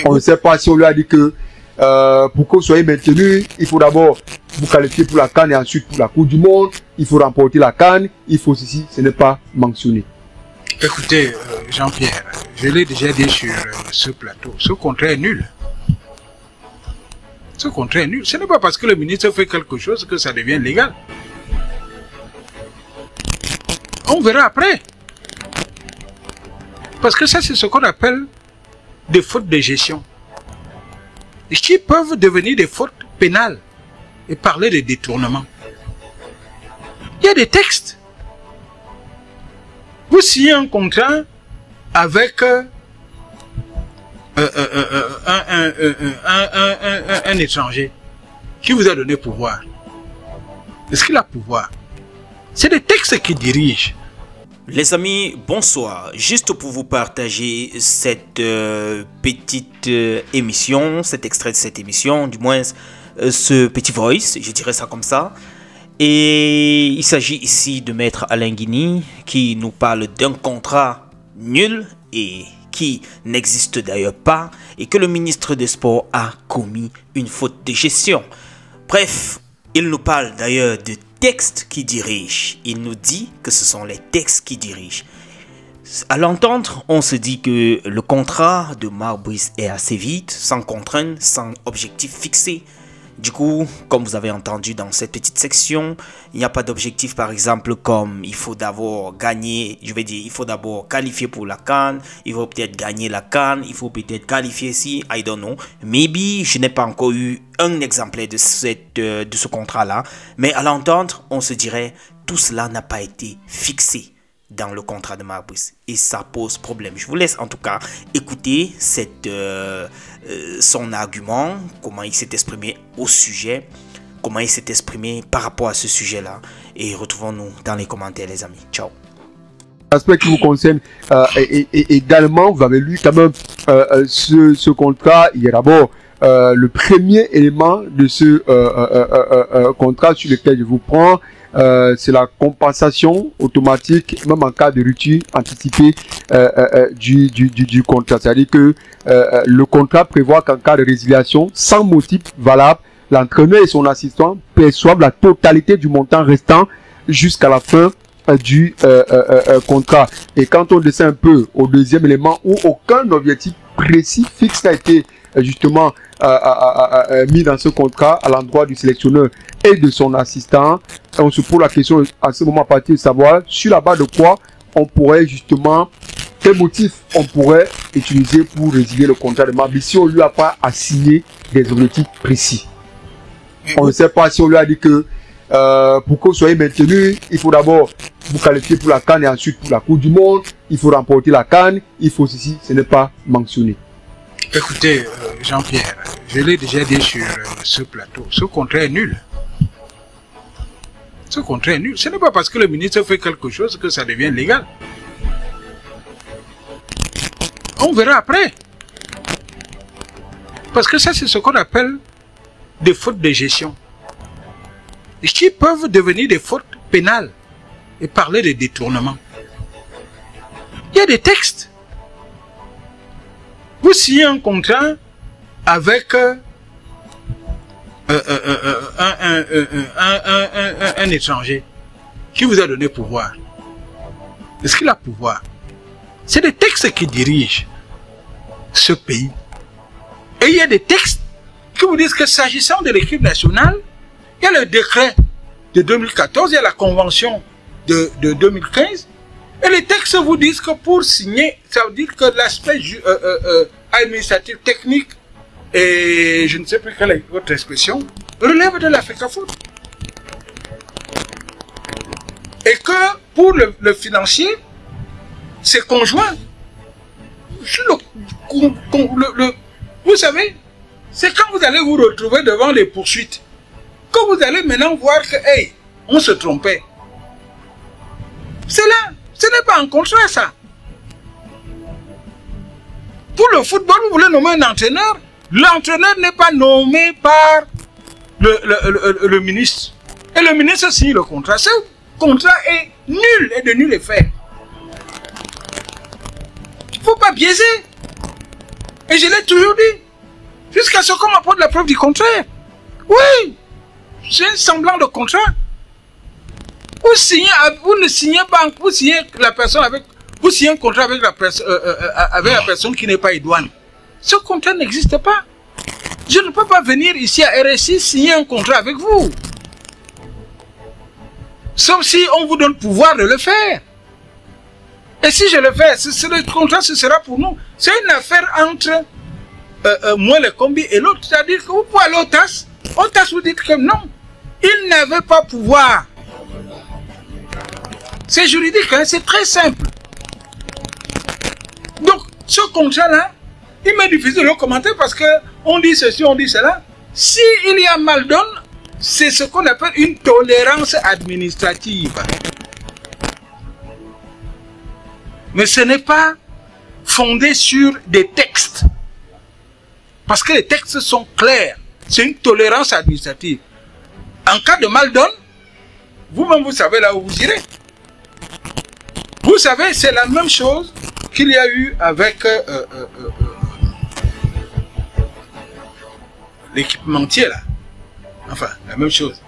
On ne sait pas si on lui a dit que pour que vous soyez maintenu, il faut d'abord vous qualifier pour la CAN et ensuite pour la Coupe du Monde. Il faut remporter la CAN. Il faut ceci, ce n'est pas mentionné. Écoutez, Jean-Pierre, je l'ai déjà dit sur ce plateau, ce contrat est nul. Ce contrat est nul. Ce n'est pas parce que le ministre fait quelque chose que ça devient légal. On verra après. Parce que ça, c'est ce qu'on appelle des fautes de gestion. Qui peuvent devenir des fautes pénales et parler de détournement. Il y a des textes. Vous signez un contrat avec un étranger qui vous a donné pouvoir. Est-ce qu'il a pouvoir? C'est des textes qui dirigent. Les amis, bonsoir. Juste pour vous partager cette petite émission, cet extrait de cette émission, du moins ce petit voice, je dirais ça comme ça. Et il s'agit ici de Maître Alain Guigny qui nous parle d'un contrat nul et qui n'existe d'ailleurs pas et que le ministre des Sports a commis une faute de gestion. Bref, il nous parle d'ailleurs de textes qui dirigent. Il nous dit que ce sont les textes qui dirigent. À l'entendre, on se dit que le contrat de Marc Brice est assez vide, sans contrainte, sans objectif fixé. Du coup, comme vous avez entendu dans cette petite section, il n'y a pas d'objectif par exemple comme il faut d'abord gagner, je vais dire il faut d'abord qualifier pour la CAN, il faut peut-être gagner la CAN, il faut peut-être qualifier si, I don't know. Maybe, je n'ai pas encore eu un exemplaire de ce contrat-là, mais à l'entendre, on se dirait tout cela n'a pas été fixé dans le contrat de Marc Brice et ça pose problème. Je vous laisse en tout cas écouter son argument, comment il s'est exprimé au sujet, comment il s'est exprimé par rapport à ce sujet-là et retrouvons-nous dans les commentaires les amis. Ciao. L'aspect qui vous concerne également, vous avez lu quand même ce contrat. Il y a d'abord le premier élément de ce contrat sur lequel je vous prends. C'est la compensation automatique, même en cas de rupture anticipée du contrat. C'est-à-dire que le contrat prévoit qu'en cas de résiliation sans motif valable, l'entraîneur et son assistant perçoivent la totalité du montant restant jusqu'à la fin du contrat. Et quand on descend un peu au deuxième élément où aucun objectif précis fixe n'a été justement mis dans ce contrat à l'endroit du sélectionneur et de son assistant, on se pose la question à ce moment à partir de savoir sur la base de quoi on pourrait justement, quel motif on pourrait utiliser pour résilier le contrat de Marc Brice si on ne lui a pas assigné des objectifs précis. On ne sait pas si on lui a dit que pour que vous soyez maintenu, il faut d'abord vous qualifier pour la CAN et ensuite pour la Coupe du Monde, il faut remporter la CAN, il faut ceci, ce n'est pas mentionné. Écoutez, Jean-Pierre, je l'ai déjà dit sur ce plateau, ce contrat est nul. Ce contrat est nul. Ce n'est pas parce que le ministre fait quelque chose que ça devient légal. On verra après. Parce que ça, c'est ce qu'on appelle des fautes de gestion. Qui peuvent devenir des fautes pénales et parler de détournement. Il y a des textes. Vous signez un contrat avec un étranger qui vous a donné pouvoir. Est-ce qu'il a pouvoir? C'est des textes qui dirigent ce pays. Et il y a des textes qui vous disent que s'agissant de l'équipe nationale, il y a le décret de 2014, il y a la convention de 2015. Et les textes vous disent que pour signer, ça veut dire que l'aspect administratif, technique, et je ne sais plus quelle est votre expression, relève de la FECAFOOT. Et que pour le financier, c'est conjoint. Vous savez, c'est quand vous allez vous retrouver devant les poursuites, que vous allez maintenant voir que, hey, on se trompait. C'est là. Ce n'est pas un contrat, ça. Pour le football, vous voulez nommer un entraîneur. L'entraîneur n'est pas nommé par le ministre. Et le ministre signe le contrat. Ce contrat est nul et de nul effet. Il ne faut pas biaiser. Et je l'ai toujours dit. Jusqu'à ce qu'on m'apporte la preuve du contraire. Oui, j'ai un semblant de contrat. Vous ne signez pas, vous signez la personne avec, vous signez un contrat avec la personne qui n'est pas idoine. Ce contrat n'existe pas. Je ne peux pas venir ici à RSI signer un contrat avec vous. Sauf si on vous donne pouvoir de le faire. Et si je le fais, le contrat, ce sera pour nous. C'est une affaire entre moi, le combi, et l'autre. C'est-à-dire que vous pouvez aller au TAS. Au TAS, vous dites que non. Il n'avait pas pouvoir. C'est juridique, hein, c'est très simple. Donc, ce contrat-là, il m'est difficile de le commenter parce que on dit ceci, on dit cela. S'il y a mal donne, c'est ce qu'on appelle une tolérance administrative. Mais ce n'est pas fondé sur des textes. Parce que les textes sont clairs. C'est une tolérance administrative. En cas de mal donne, vous-même vous savez là où vous irez. Vous savez, c'est la même chose qu'il y a eu avec l'équipementier là. Enfin, la même chose.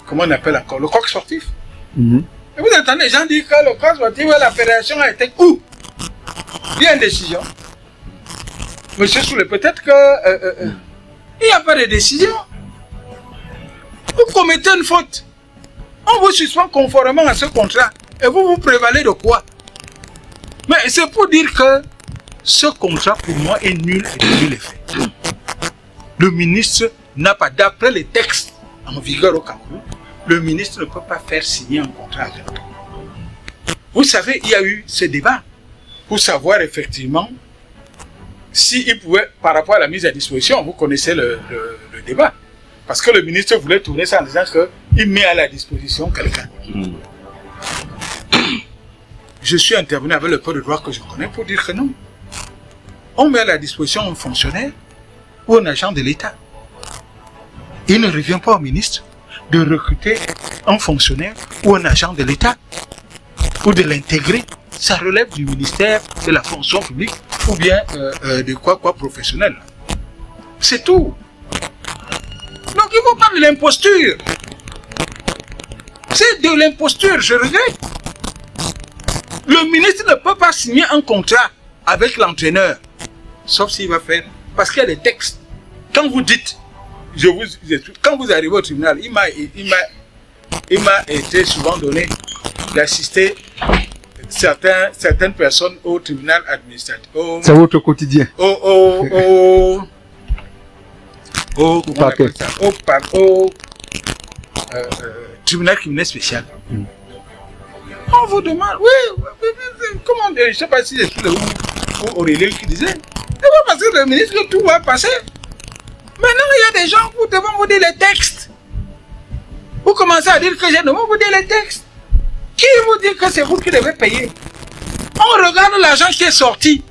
Comment on appelle encore? Le coq sportif. Et vous entendez les gens dire que le coq sportif, la fédération a été où? Il y a une décision. Monsieur Soule, peut-être que il n'y a pas de décision. Vous commettez une faute. On vous suspend conformément à ce contrat. Et vous prévalez de quoi? Mais c'est pour dire que ce contrat, pour moi, est nul et de nul effet. Le ministre n'a pas, d'après les textes en vigueur au Cameroun, le ministre ne peut pas faire signer un contrat avec nous. Vous savez, il y a eu ce débat pour savoir effectivement s'il pouvait, par rapport à la mise à disposition, vous connaissez le débat. Parce que le ministre voulait tourner ça en disant qu'il met à la disposition quelqu'un. Je suis intervenu avec le peu de droit que je connais pour dire que non. On met à la disposition un fonctionnaire ou un agent de l'État. Il ne revient pas au ministre de recruter un fonctionnaire ou un agent de l'État ou de l'intégrer. Ça relève du ministère de la fonction publique ou bien de quoi professionnel. C'est tout. Donc il ne faut pas de l'imposture. C'est de l'imposture, je regrette. Le ministre ne peut pas signer un contrat avec l'entraîneur, sauf s'il va faire, parce qu'il y a des textes. Quand vous dites, quand vous arrivez au tribunal, il m'a été souvent donné d'assister certaines personnes au tribunal administratif. C'est votre quotidien. Au tribunal criminel spécial. On vous demande, oui, comment, je ne sais pas si c'est le ou Aurélien qui disait, c'est pas parce que le ministre que tout va passer. Maintenant, il y a des gens qui devant vous dire les textes. Vous commencez à dire que j'ai devant vous dire les textes. Qui vous dit que c'est vous qui devez payer? On regarde l'argent qui est sorti.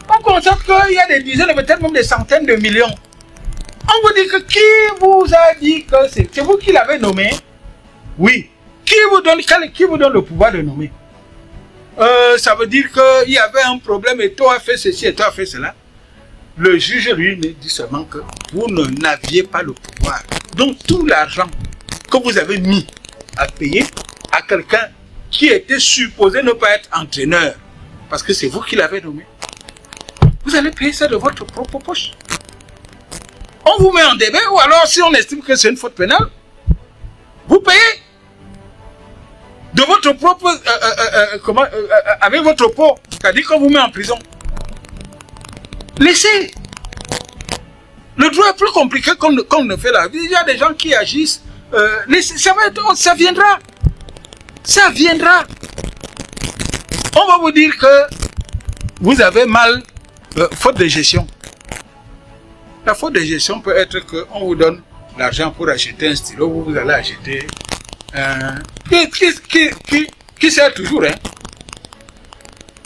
On constate qu'il y a des dizaines, peut-être même des centaines de millions. On vous dit que qui vous a dit que c'est vous qui l'avez nommé? Oui. Qui vous donne le pouvoir de nommer? Ça veut dire qu'il y avait un problème et toi a fait ceci et toi a fait cela. Le juge, lui, dit seulement que vous n'aviez pas le pouvoir. Donc tout l'argent que vous avez mis à payer à quelqu'un qui était supposé ne pas être entraîneur, parce que c'est vous qui l'avez nommé, vous allez payer ça de votre propre poche. On vous met en débat, ou alors si on estime que c'est une faute pénale, vous payez de votre propre, avec votre pot, c'est-à-dire qu'on vous met en prison. Laissez. Le droit est plus compliqué qu'on ne fait là. Il y a des gens qui agissent. Laissez, ça viendra. Ça viendra. On va vous dire que vous avez mal, faute de gestion. La faute de gestion peut être qu'on vous donne l'argent pour acheter un stylo, vous allez acheter qui sert toujours, hein.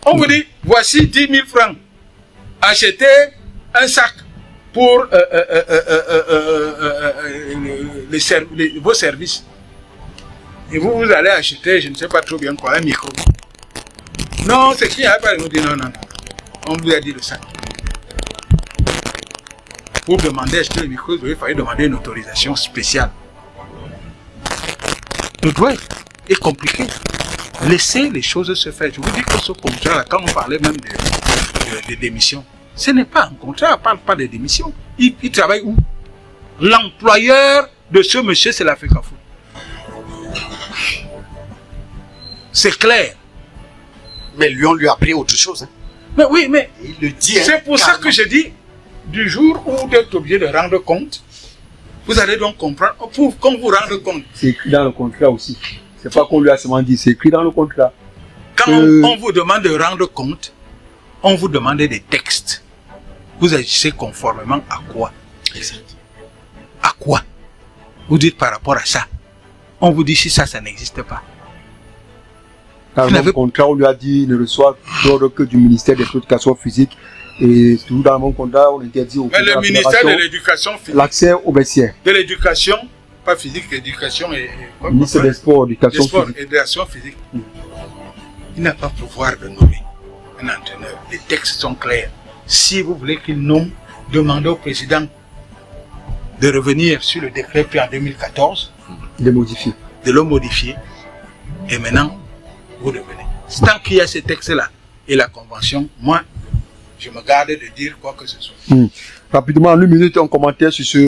On vous dit, voici 10 000 francs. Achetez un sac pour vos services. Et vous allez acheter, je ne sais pas trop bien quoi, un micro. Non, c'est qui n'a pas nous dit non. On vous a dit le sac. Pour demander, acheter le micro, il fallait demander une autorisation spéciale. Le droit est compliqué. Laissez les choses se faire. Je vous dis que ce contrat, quand on parlait même de démission, ce n'est pas un contrat, on ne parle pas de démission. Il travaille où? L'employeur de ce monsieur, c'est la FECAFOOT. C'est clair. Mais lui, on lui a appris autre chose. Hein. Mais oui, mais il le dit. C'est pour ça que je dis, du jour où vous êtes obligé de rendre compte, vous allez donc comprendre, pour qu'on vous rende compte. C'est écrit dans le contrat aussi. C'est pas qu'on lui a seulement dit, c'est écrit dans le contrat. Quand on vous demande de rendre compte, on vous demande des textes. Vous agissez conformément à quoi? Exact. À quoi? Vous dites par rapport à ça. On vous dit si ça n'existe pas. Dans le contrat, on lui a dit, il ne reçoit d'ordre que du ministère de l'Éducation physique. Et tout dans mon contrat, on interdit au le ministère de l'Éducation physique. L'accès aux vestiaires. De l'éducation, pas physique, l'éducation et quoi, ministère des Sports, éducation physique. Éducation physique. Il n'a pas pouvoir de nommer un entraîneur. Les textes sont clairs. Si vous voulez qu'il nomme, demandez au président de revenir sur le décret pris en 2014. De modifier. De le modifier. Et maintenant, vous revenez. Tant qu'il y a ces textes-là et la convention, moi, je me garde de dire quoi que ce soit. Rapidement, en une minute, un commentaire sur ce...